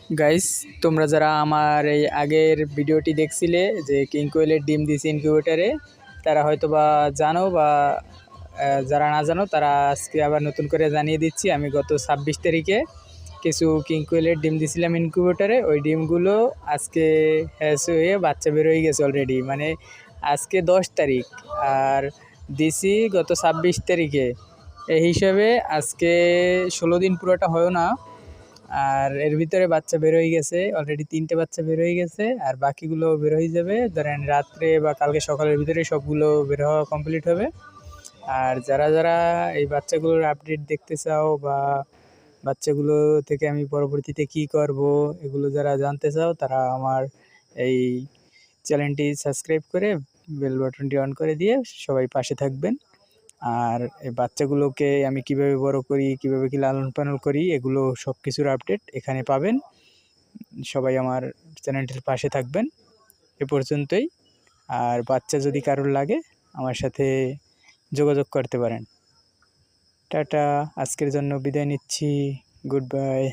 Guys, তোমরা যারা আমার এই আগের ভিডিওটি দেখছিলে যে কিং কোয়েলের ডিম দিছি ইনকিউবেটারে, তারা হয়তো বা জানো বা যারা না জানো তারা আজকে আবার নতুন করে জানিয়ে দিচ্ছি। আমি গত 26 তারিখে কিছু কিং কোয়েলের ডিম দিছিলাম ইনকিউবেটারে। ওই ডিমগুলো আজকে হ্যাচ হয়ে বাচ্চা বের হয়ে গেছে অলরেডি। মানে আজকে 10 তারিখ আর দিছি গত 26 তারিখে। এই হিসাবে আজকে 16 দিন পুরোটা হয় না। আর এর ভিতরে বাচ্চা বের হয়ে গেছে অলরেডি, 3টে বাচ্চা বের হয়ে গেছে আর বাকিগুলো বের হয়ে যাবে ধরেন রাত্রে বা কালকে সকালের ভিতরে সবগুলো বের হওয়া কমপ্লিট হবে। আর যারা যারা এই বাচ্চাগুলোর আপডেট দেখতে চাও বা বাচ্চাগুলো থেকে আমি পরবর্তীতে কি করব এগুলো যারা জানতে চাও, তারা আমার এই চ্যানেলটি সাবস্ক্রাইব করে বেল বাটনটি অন করে দিয়ে সবাই পাশে থাকবেন। আর এই বাচ্চাগুলোকে আমি কিভাবে বড় করি, কিভাবে কি লালন পালন করি, এগুলো সব কিছুর আপডেট এখানে পাবেন। সবাই আমার চ্যানেলটির পাশে থাকবেন। এ পর্যন্তই। আর বাচ্চা যদি কারোর লাগে আমার সাথে যোগাযোগ করতে পারেন। টাটা, আজকের জন্য বিদায় নিচ্ছি। Good bye.